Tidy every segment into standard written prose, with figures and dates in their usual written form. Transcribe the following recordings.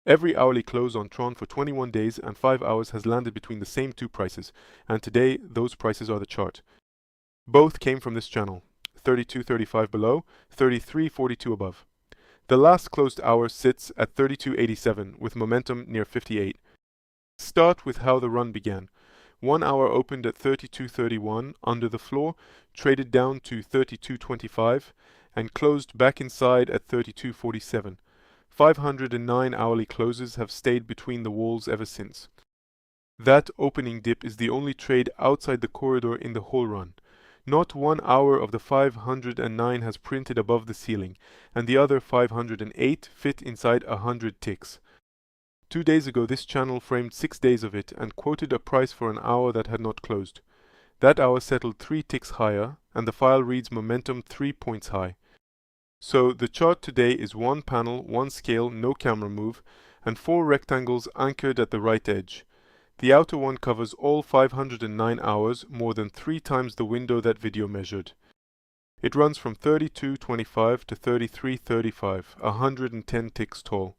Every hourly close on TRON for 21 days and 5 hours has landed between the same two prices, and today those prices are the chart. Both came from this channel, 32.35 below, 33.42 above. The last closed hour sits at 32.87 with momentum near 58. Start with how the run began. 1 hour opened at 32.31 under the floor, traded down to 32.25 and closed back inside at 32.47. 509 hourly closes have stayed between the walls ever since. That opening dip is the only trade outside the corridor in the whole run. Not 1 hour of the 509 has printed above the ceiling, and the other 508 fit inside 100 ticks. 2 days ago this channel framed 6 days of it and quoted a price for an hour that had not closed. That hour settled 3 ticks higher, and the file reads momentum 3 points high. So the chart today is 1 panel, 1 scale, no camera move, and 4 rectangles anchored at the right edge. The outer one covers all 509 hours, more than 3 times the window that video measured. It runs from 32.25 to 33.35, 110 ticks tall.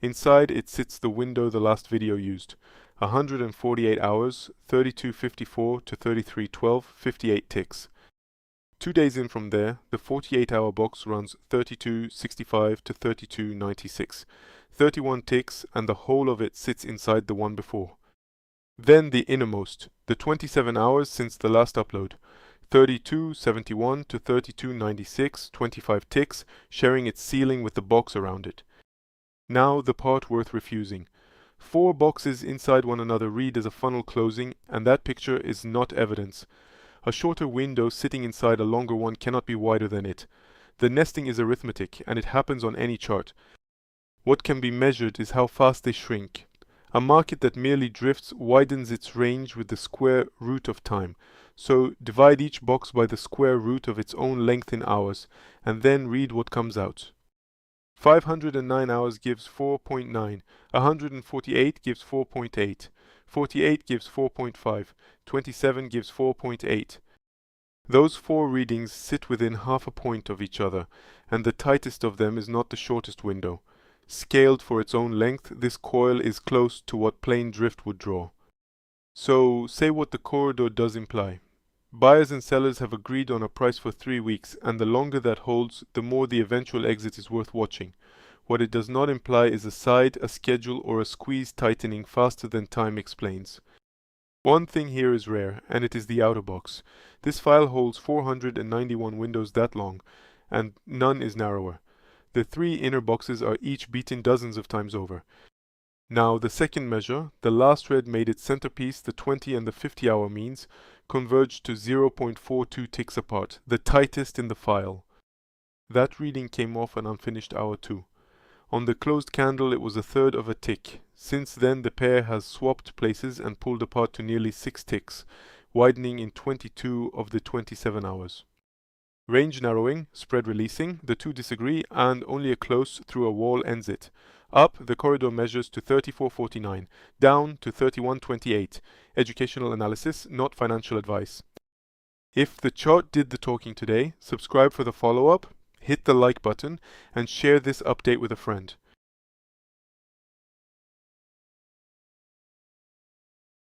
Inside it sits the window the last video used, 148 hours, 32.54 to 33.12, 58 ticks. 2 days in from there, the 48-hour box runs 32.65 to 32.96, 31 ticks, and the whole of it sits inside the one before. Then the innermost, the 27 hours since the last upload, 32.71 to 32.96, 25 ticks, sharing its ceiling with the box around it. Now the part worth refusing. 4 boxes inside one another read as a funnel closing, and that picture is not evidence. A shorter window sitting inside a longer one cannot be wider than it. The nesting is arithmetic, and it happens on any chart. What can be measured is how fast they shrink. A market that merely drifts widens its range with the square root of time. So divide each box by the square root of its own length in hours, and then read what comes out. 509 hours gives 4.9, 148 gives 4.8, 48 gives 4.5, 27 gives 4.8. Those 4 readings sit within half a point of each other, and the tightest of them is not the shortest window. Scaled for its own length, this coil is close to what plain drift would draw. So, say what the corridor does imply. Buyers and sellers have agreed on a price for 3 weeks, and the longer that holds, the more the eventual exit is worth watching. What it does not imply is a side, a schedule, or a squeeze tightening faster than time explains. One thing here is rare, and it is the outer box. This file holds 491 windows that long, and none is narrower. The 3 inner boxes are each beaten dozens of times over. Now the second measure, the last read made its centerpiece, the 20 and the 50-hour means, converged to 0.42 ticks apart, the tightest in the file. That reading came off an unfinished hour too. On the closed candle it was 1/3 of a tick. Since then the pair has swapped places and pulled apart to nearly 6 ticks, widening in 22 of the 27 hours. Range narrowing, spread releasing, the two disagree, and only a close through a wall ends it. Up, the corridor measures to 34.49, down to 31.28. Educational analysis, not financial advice. If the chart did the talking today, subscribe for the follow-up, hit the like button, and share this update with a friend.